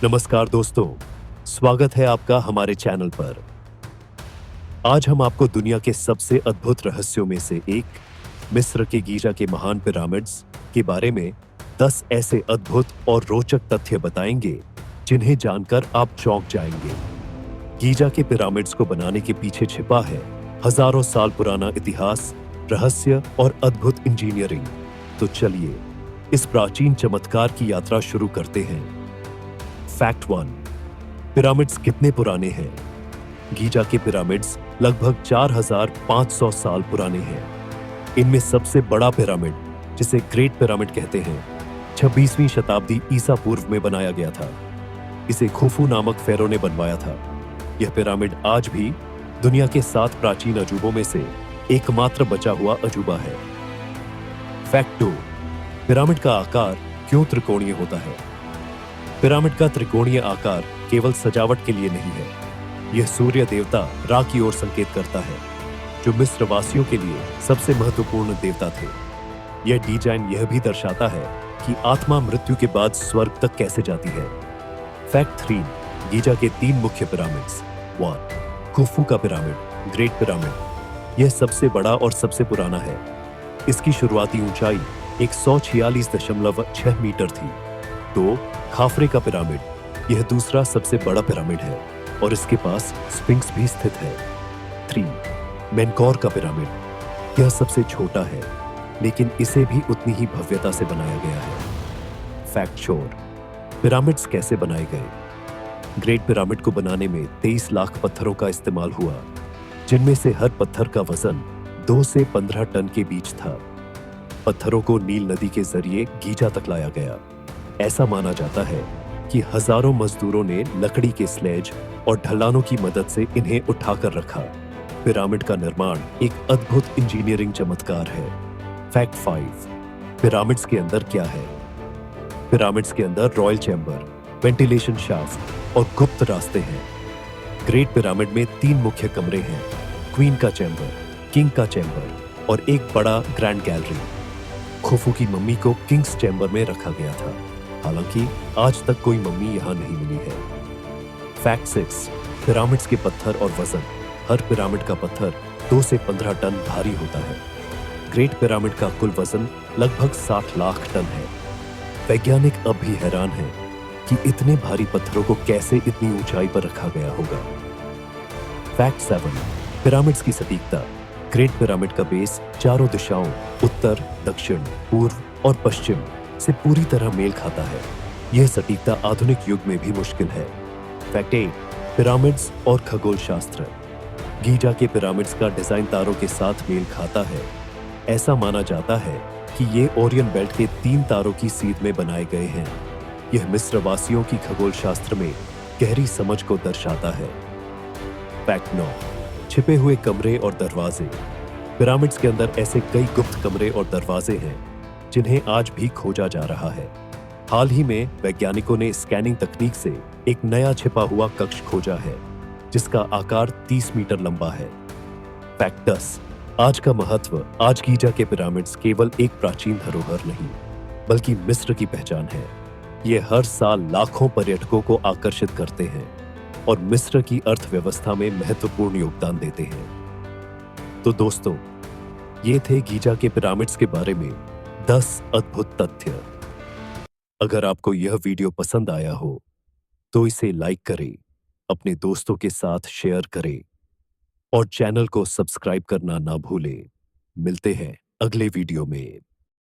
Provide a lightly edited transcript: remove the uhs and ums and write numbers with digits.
नमस्कार दोस्तों, स्वागत है आपका हमारे चैनल पर। आज हम आपको दुनिया के सबसे अद्भुत रहस्यों में से एक, मिस्र के गीजा के महान पिरामिड्स के बारे में 10 ऐसे अद्भुत और रोचक तथ्य बताएंगे, जिन्हें जानकर आप चौंक जाएंगे। गीजा के पिरामिड्स को बनाने के पीछे छिपा है हजारों साल पुराना इतिहास, रहस्य और अद्भुत इंजीनियरिंग। तो चलिए इस प्राचीन चमत्कार की यात्रा शुरू करते हैं। फैक्ट 1। पिरामिड्स कितने पुराने हैं? गीजा के पिरामिड्स लगभग 4500 साल पुराने हैं। इनमें सबसे बड़ा पिरामिड, जिसे ग्रेट पिरामिड कहते हैं, 26वीं शताब्दी ईसा पूर्व में बनाया गया था। इसे खुफू नामक फेरो ने बनवाया था। यह पिरामिड आज भी दुनिया के 7 प्राचीन अजूबों में से एकमात्र बचा हुआ अजूबा है। फैक्ट 2। पिरामिड का आकार क्यों त्रिकोणीय होता है? पिरामिड का त्रिकोणीय आकार केवल सजावट के लिए नहीं है। यह सूर्य देवता रा की ओर संकेत करता है, जो मिस्र वासियों के लिए सबसे महत्वपूर्ण देवता थे। यह डिजाइन यह भी दर्शाता है कि आत्मा मृत्यु के बाद स्वर्ग तक कैसे जाती है। फैक्ट 3। गीजा के 3 मुख्य पिरामिड्स। 1. खुफू का पिरामिड, ग्रेट पिरामिड। यह सबसे बड़ा और सबसे पुराना है। इसकी शुरुआती ऊंचाई 146.6 मीटर थी। 2. खाफरे का पिरामिड, यह दूसरा सबसे बड़ा पिरामिड है और इसके पास स्फिंक्स भी स्थित है। 3. मेनकौर का पिरामिड, यह सबसे छोटा है, लेकिन इसे भी उतनी ही भव्यता से बनाया गया है। फैक्ट 4। पिरामिड्स कैसे बनाए गए? ग्रेट पिरामिड को बनाने में 23 लाख पत्थरों का इस्तेमाल हुआ, जिनमें से हर पत्थर का वजन 2 से 15 टन के बीच था। पत्थरों को नील नदी के जरिए गीजा तक लाया गया। ऐसा माना जाता है कि हजारों मजदूरों ने लकड़ी के स्लेज और ढलानों की मदद से इन्हें उठाकर रखा। पिरामिड का निर्माण एक अद्भुत इंजीनियरिंग चमत्कार है। फैक्ट 5। पिरामिड्स के अंदर क्या है? पिरामिड्स के अंदर रॉयल चैम्बर, वेंटिलेशन शाफ्ट और गुप्त रास्ते हैं। ग्रेट पिरामिड में 3 मुख्य कमरे हैं: क्वीन का चैम्बर, किंग का चैम्बर और एक बड़ा ग्रैंड गैलरी। खुफू की मम्मी को किंग्स चैम्बर में रखा गया था, हालांकि आज तक कोई मम्मी यहां नहीं मिली है। फैक्ट 6। पिरामिड्स के पत्थर और वजन। हर पिरामिड का पत्थर 2 से 15 टन भारी होता है। ग्रेट पिरामिड का कुल वजन लगभग 60 लाख टन है। वैज्ञानिक अब भी हैरान हैं कि इतने भारी पत्थरों को कैसे इतनी ऊंचाई पर रखा गया होगा। फैक्ट 7। पिरामिड्स की सटीकता। ग्रेट पिरामिड का बेस चारों दिशाओं, उत्तर, दक्षिण, पूर्व और पश्चिम से पूरी तरह मेल खाता है। यह सटीकता आधुनिक युग में भी मुश्किल है। फैक्ट 8। पिरामिड्स और खगोल शास्त्र। गीजा के पिरामिड्स का डिजाइन तारों के साथ मेल खाता है। ऐसा माना जाता है कि ये ओरियन बेल्ट के 3 तारों की सीध में बनाए गए हैं। यह मिस्र वासियों की खगोल शास्त्र में गहरी समझ को दर्शाता है। फैक्ट 9। छिपे हुए कमरे और दरवाजे। पिरामिड्स के अंदर ऐसे कई गुप्त कमरे और दरवाजे हैं, जिन्हें आज भी खोजा जा रहा है। हाल ही में वैज्ञानिकों ने स्कैनिंग तकनीक से एक नया छिपा हुआ कक्ष खोजा है, जिसका आकार 30 मीटर लंबा है। फैक्ट 10। आज का महत्व। आज गीजा के पिरामिड्स केवल एक प्राचीन धरोहर नहीं, बल्कि मिस्र की पहचान है। ये हर साल लाखों पर्यटकों को आकर्षित करते हैं और मिस्र की अर्थव्यवस्था में महत्वपूर्ण योगदान देते हैं। तो दोस्तों, ये थे गीजा के पिरामिड्स के बारे में 10 अद्भुत तथ्य। अगर आपको यह वीडियो पसंद आया हो तो इसे लाइक करें, अपने दोस्तों के साथ शेयर करें और चैनल को सब्सक्राइब करना ना भूलें। मिलते हैं अगले वीडियो में।